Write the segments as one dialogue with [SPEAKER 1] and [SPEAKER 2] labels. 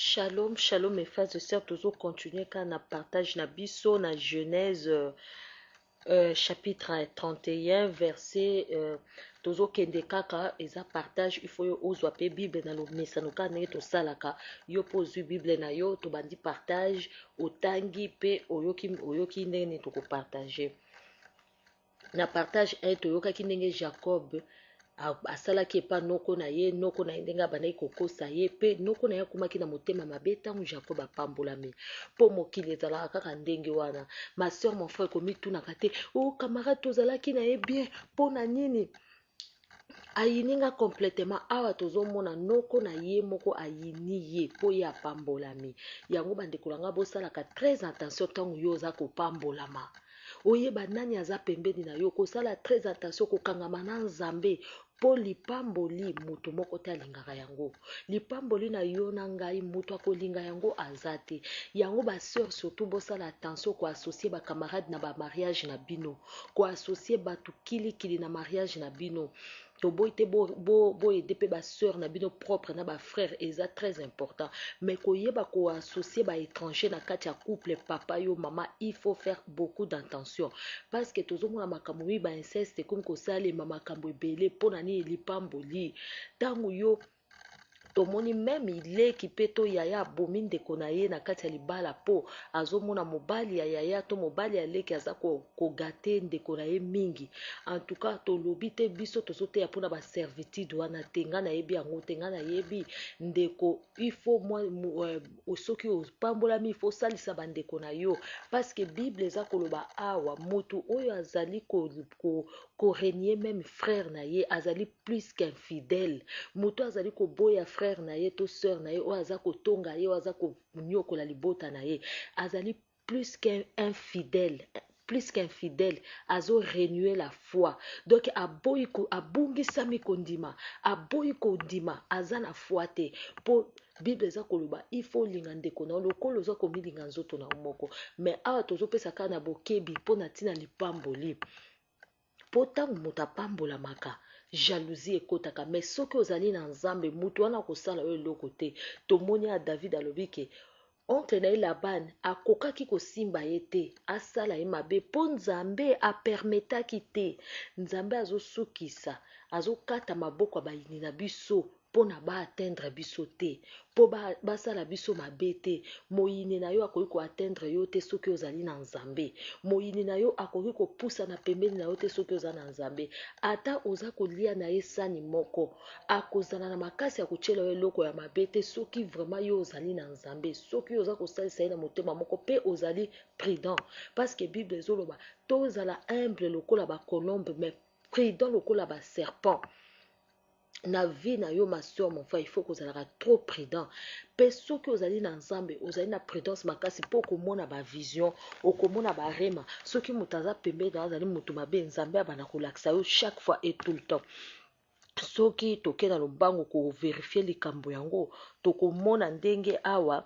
[SPEAKER 1] Shalom, shalom mes frères et sœurs, toujours continuer quand on partage na biso na Genèse chapitre 31 verset toujours kende kaka eza partage il faut yo ozwa pe Bible na lomesa no kana to salaka yo pozu Bible na yo to bandi partage otangi pe oyoki ndenge to ko partager na partage 1 toyokaki ndenge Jacob asalaki epa noko na ye ndenge abandaki kokosa ye mpe noko na ye akomaki na motema mabe ntango Jacob apambolami mpo mokili ezalaka kaka ndenge wana ma soeur mon frère ekomitunaka te o camarade tozalaki na ye bien mpo na nini ayininga complètement awa tozomona noko na ye moko ayini ye mpo ye apambolami yango bandeko nanga bosalaka très attention ntango yo oza kopambolama oyeba nani aza pembeni na yo kosala très attention kokangama na nzambe mpo lipamboli moto moko te alingaka yango lipamboli na yo na ngai moto akolinga yango aza te yango baseur surtout bosala attention koassocie bacamarade na bamariage na bino koassocie bato kilikili na mariage na bino toboyi te boyede mpe baseur na bino propre na bafrère eza très important mais koyeba koassocie baétranger na kati ya couple papa yo mama il faut faire beaucoup d'attention parce que tozomona makambo mi bainceste komi kosalema makambo ebele mpo na nini lipamboli ntango yo tomoni meme ileki mpe to yaya abomi ndeko na ye na kati ya libala mpo azomona mobali ya yaya to mobali ya leki aza kogate ndeko na ye mingi en tout cas tolobi te biso tozoteya mpona baservitude wana te nga nayebi yango te nga nayebi ndeko ifo soki opambolami ifo osalisa bandeko na yo parceke bible eza koloba awa motu oyo azali korenie meme frère na ye azali plus qu'infidèle moto azali koboya frère na ye to sœur na ye oyo aza kotonga ye oyo aza konyokola libota na ye azali plus qu'infidèle azo renouer la foi donc abungisami kondima aboyi kondima aza na foi te mpo bible eza koloba ifo olinga ndeko na yo lokolo oza komilinga nzoto na yo moko mais awa tozopesa kaka na bokebi mpo na ntina lipamboli mpo ntango moto apambolamaka jalousie ekotaka mais soki ozali na nzambe moto wana kosala oyo eloko te tomoni ya david alobi ke oncle na ye Laban akokaki kosimba ye te asala ye mabe mpo nzambe apermetaki te nzambe azosukisa azokata maboko ya bayini na biso mpona baatteindre biso te mpo basala biso mabe te moyini na yo akoki koatteindre yo te soki ozali na nzambe moyini na yo akoki kopusa na pembeni na yo te soki oza na nzambe ata oza kolia na ye sani moko akozala na makasi ya kotiela yo eloko ya mabe te soki vraiment yo ozali na nzambe soki oza kosalisa ye na motema moko mpe ozali prudent parce que bible ezoloba tozala humble lokola bacolombe mais prudent lokola baserpent na vie na yo ma soeur mon frère il faut kozalaka trop prudent mpe soki ozali na nzambe ozali na prudence makasi mpo okomona bavision okomona barema soki moto aza pembeni na azali moto mabe nzambe abanda kolakisa yo chaque fois et tout le temps soki toke na lobango koverifie likambo yango tokomona ndenge awa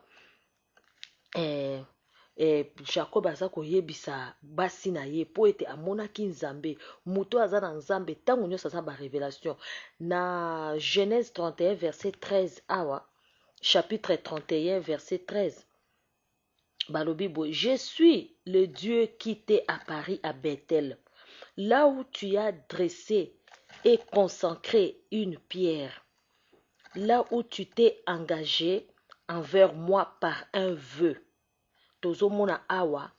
[SPEAKER 1] Jacob aza koyebisa basi na ye po ete amonaki nzambe moto aza na nzambe ntango nyonso aza barévélation na Genèse 31 verset 13 awa chapitre 31 verset 13 balobi boye je suis le Dieu qui t'est apparu à Bethel là où tu as dressé et consacré une pierre là où tu t'es engagé envers moi par un vœu tozomona awa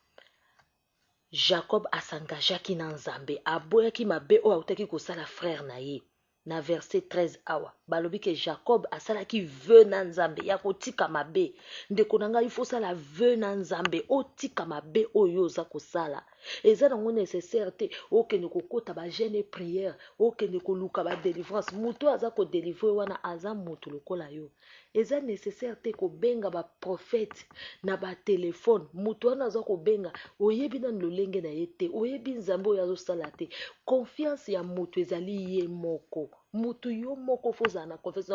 [SPEAKER 1] Jacob asangageaki na nzambe aboyaki mabe oyo autaki kosala frère na ye na verset 13 awa balobi ke Jacob asalaki vœu na nzambe ya kotika mabe ndeko na ngai ifosala vœu na nzambe otika mabe oyo oza kosala eza nango nécessaire te okende kokota bagene prière okende koluka badelivrance moto aza kodelivre wana aza moto lokola yo eza nécessaire te kobenga baprofete na batelefone moto wana aza kobenga oyebi nani lolenge na ye te oyebi nzambe oyo azosala te confiance ya moto ezali ye moko moto yo moko fozala na confiance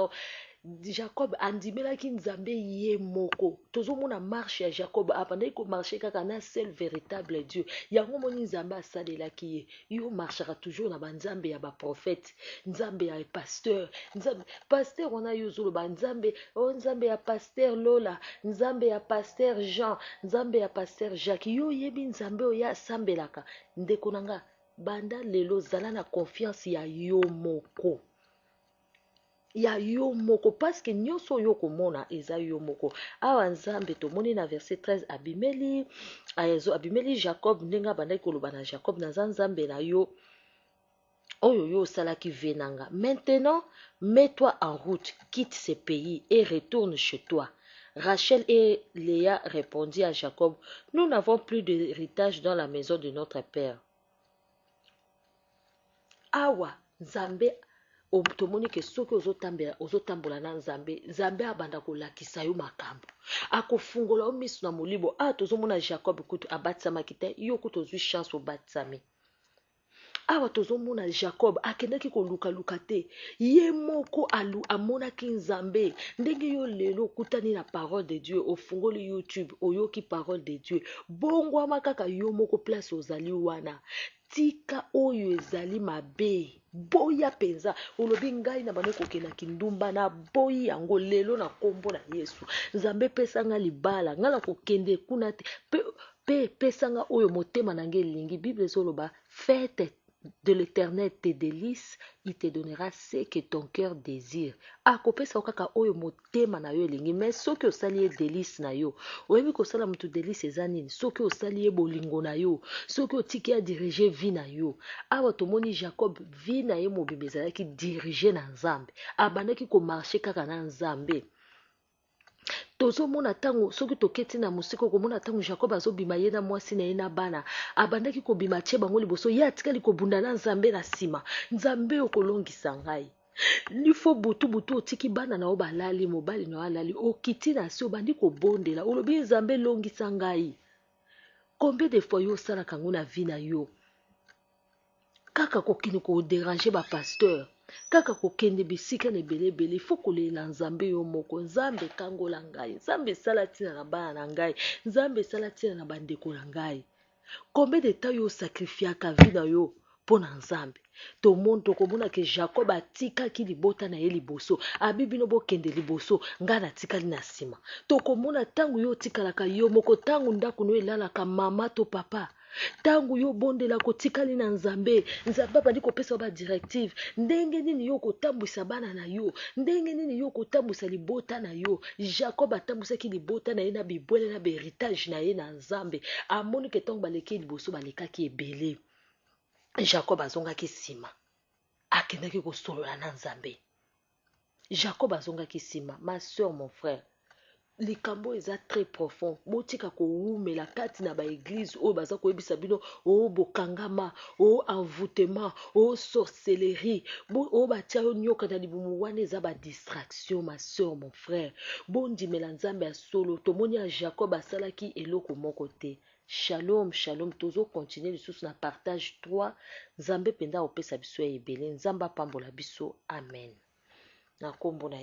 [SPEAKER 1] Jacob andimelaki nzambe ye moko. Tozomona marche ya Jacob abandaki ko marcher kaka na seul véritable Dieu. Yango moni nzambe asalelaki ye. Yo marchera toujours na banzambe ya ba prophète, nzambe ya pasteur, nzambe pasteur on a yo zoloba nzambe, oh nzambe ya pasteur Lola, nzambe ya pasteur Jean, nzambe ya pasteur Jacques. Yo yebi nzambe oya sambelaka. Ndeko nanga banda lelo zala na confiance ya yo moko. Ya yo moko parce que nyonso yo komona eza yo moko. Awa nzambe tomoni na verset 13 abimeli Jacob ndenga bandaki koloba na Jacob naza nzambe na yo oyo yo salaki venanga. Maintenant, mets-toi en route, quitte ce pays et retourne chez toi. Rachel et Léa répondirent à Jacob, nous n'avons plus d'héritage dans la maison de notre père. Awa nzambe tomoni ke soki ozotambola na nzambe abanda kolakisa yo makambo akofungola yo miso na molibo. Tozomona Jacob kutu abatisama te, yo kutu ozwi chance obatisami. Awa tozomona Jacob akendaki koluka te, ye moko amonaki nzambe. Ndenge yo lelo okutani na parole de Dieu, ofungoli YouTube oyoki parole de Dieu, bongwama kaka yo moko place ozali wana. Tika oyo ezali mabe, boya penza. Olobi ngai na bane kokena kindumba na boyi yango lelo na kombo na Yesu. Nzambe pesanga libala, ngala kokende kuna te. Pesanga oyo motema nange lingi. Bible zoloba, faites de l'Éternel tes délices, il te donnera ce que ton cœur désire. Akopesa okaka oyo motema na yo lingi. Mais soki osali ye délice na yo, oyebi kosala mutu délice eza nini? Soki osali ye bolingo na yo, soki otiki ya dirige vie na yo. Awa tomoni Jacob vie na ye mobimba ezalaki dirige na nzambe. Abandaki ko marcher kaka na nzambe. Tozomona tango soki toketi na mosiko komona tango Jacob azobima ye na mwasi na ye na bana, abandaki kobima tie bango liboso, ye atikali kobunda na nzambe na nsima. Nzambe okolongisa ngai. Lifo butu otiki bana na yo balali, mobali na yo alali, okiti na si obandi kobondela, olobi nzambe longisa ngai. Combien de fois yo osalaka ngo na vie na yo? Kaka kokini ko déranger ba pasteur, kaka kokende bisika na ebele fo kolela nzambe yo moko. Nzambe kangola ngai, nzambe sala tina na bana na ngai, nzambe sala tina na bandeko na ngai. Combien de temps yo sacrifiaka vie na yo pona nzambe? Tokomona ke Jacob atikaki libota na ye liboso, abibino bokende liboso, nga natikali na nsima. Tokomona tangu yo tikalaka yo moko, tangu ndako no elalaka mama to papa, tangu yo bondela kotikali na nzambe, nzambe abandi kopesa ba directive, ndenge nini yo kotambwisa bana na yo, ndenge nini yo kotambwisa libota na yo. Jacob atambwisaki libota na ye na bibwele na héritage na ye na nzambe. Amoni ke tangu baleki liboso balekaki ebele. Jacob azongaki nsima, akendaki kosolola na nzambe. Jacob azongaki nsima. Ma soeur, mon frère, likambo eza très profond. Botika kowumela kati na ba église oyo baza koyebisa bino o bokangama, o envoûtement, o sorcellerie, o batia yo nyoka na libumu wana eza ba distraction. Ma soeur, mon frère, bondimela nzambe ya solo. Tomoni ya Jacob asalaki eloko moko te. Shalom, shalom. Tozo continuer lisusu na partage 3. Nzambe penda opesa biso ya ebele. Nzamba pambola biso. Amen. Na kombo na